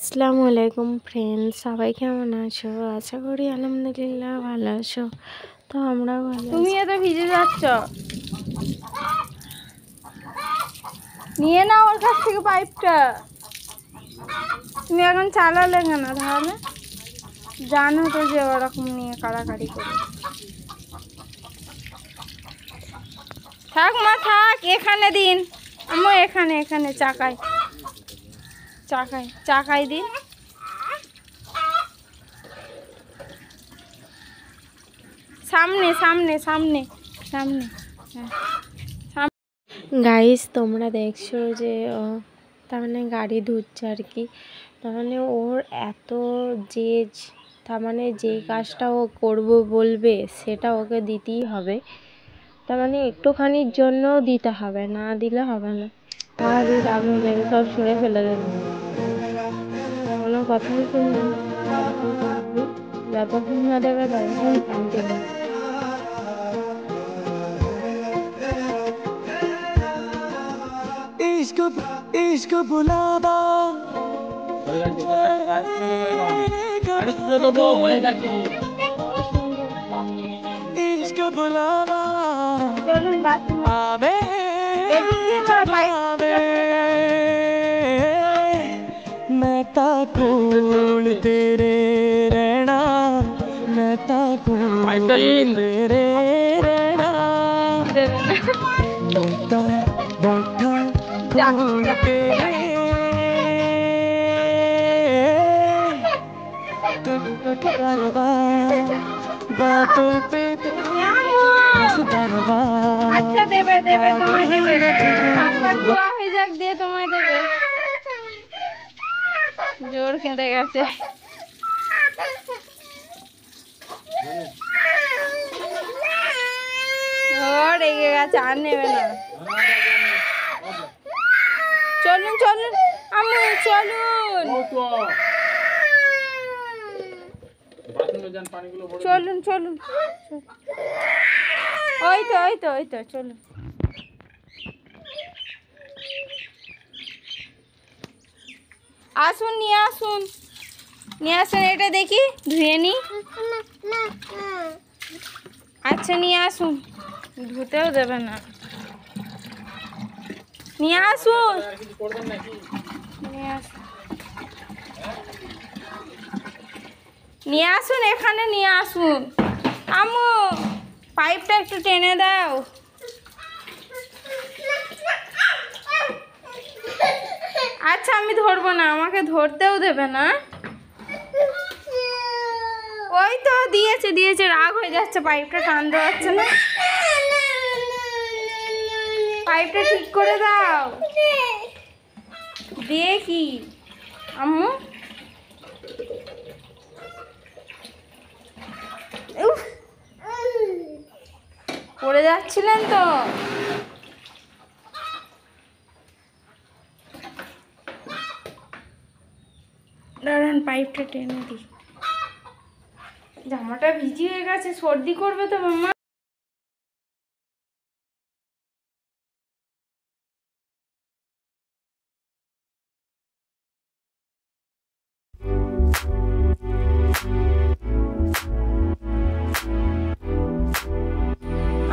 আসসালামু আলাইকুম ফ্রেন্ডস, সবাই কেমন আছো? আশা করি আলহামদুলিল্লাহ ভালো আছো। তো আমরাও ভালো। তুমি এত ভিজে যাচ্ছ, নিয়ে নাও ওর কাছ থেকে পাইপটা। তুমি এখন চালালে কেন? তাহলে জানো তো যে ওরকম নিয়ে কাড়াকাড়ি করে। থাক মা থাক, এখানে দিন আমার, এখানে এখানে চাকায় চাকায় চাকায় দিন। সামনে সামনে সামনে সামনে, হ্যাঁ গাইস তোমরা দেখছো যে তার মানে গাড়ি ধুচ্ছে আর কি। তার মানে ওর এত জেদ, তার মানে যে কাজটা ও করবো বলবে সেটা ওকে দিতেই হবে। তার মানে একটুখানির জন্য দিতে হবে, না দিলে হবে না। আর আমি মেরে সব ছুঁড়ে ফেলে দেবো, কোনো কথাই শুনবি না। যতক্ষণ না দেবে ততক্ষণ শান্তি নেই। इश्क बुलावा इश्क बुलावा आवे आवे मैं ताकूल तेरे रहना, मैं ताकूल तेरे रहना, बोलता बोलता कूल तेरे तुमको करवा बातों पे सुधरवा। আচ্ছা দেবে দেবে, তোমায় দেবে, আপনার দোয়া হয়ে যাক, দিয়ে তোমায় দেবে। জোর কেঁদে গেছে। ও রেগে গেছে, আর নেবে না। চলুন চলুন আম্মু চলুন চলুন চলুন, ওই তো ওই তো ওই তো চলুন। আসুন নিয়ে আসুন, নিয়ে আসুন, এটা দেখি ধুয়ে নি। আচ্ছা নিয়ে আসুন, ধুতেও দেবে না। নিয়ে আসুন নিয়ে আসুন নিয়ে আসুন, এখানে নিয়ে আসুন। আম্মু পাইপটা একটু টেনে দাও। আচ্ছা আমি ধরবো না, আমাকে ধরতেও দেবে না। ওই তো দিয়েছে দিয়েছে, রাগ হয়ে যাচ্ছে, পাইপটা টানতে পারছে না। পাইপটা ঠিক করে দাও। দিয়ে কি আম্মু? উফ, পড়ে যাচ্ছিলেন তো। দাঁড়ান পাইপটা টেনে দিই। জামাটা ভিজি হয়ে গেছে, সর্দি করবে তো মাম্মা।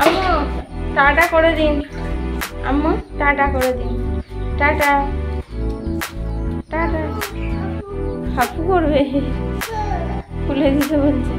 আম্মু টাটা করে দিন, আম্মু টাটা করে দিন। Tata tata. হাপু করবে, খুলে দিতে বলছে।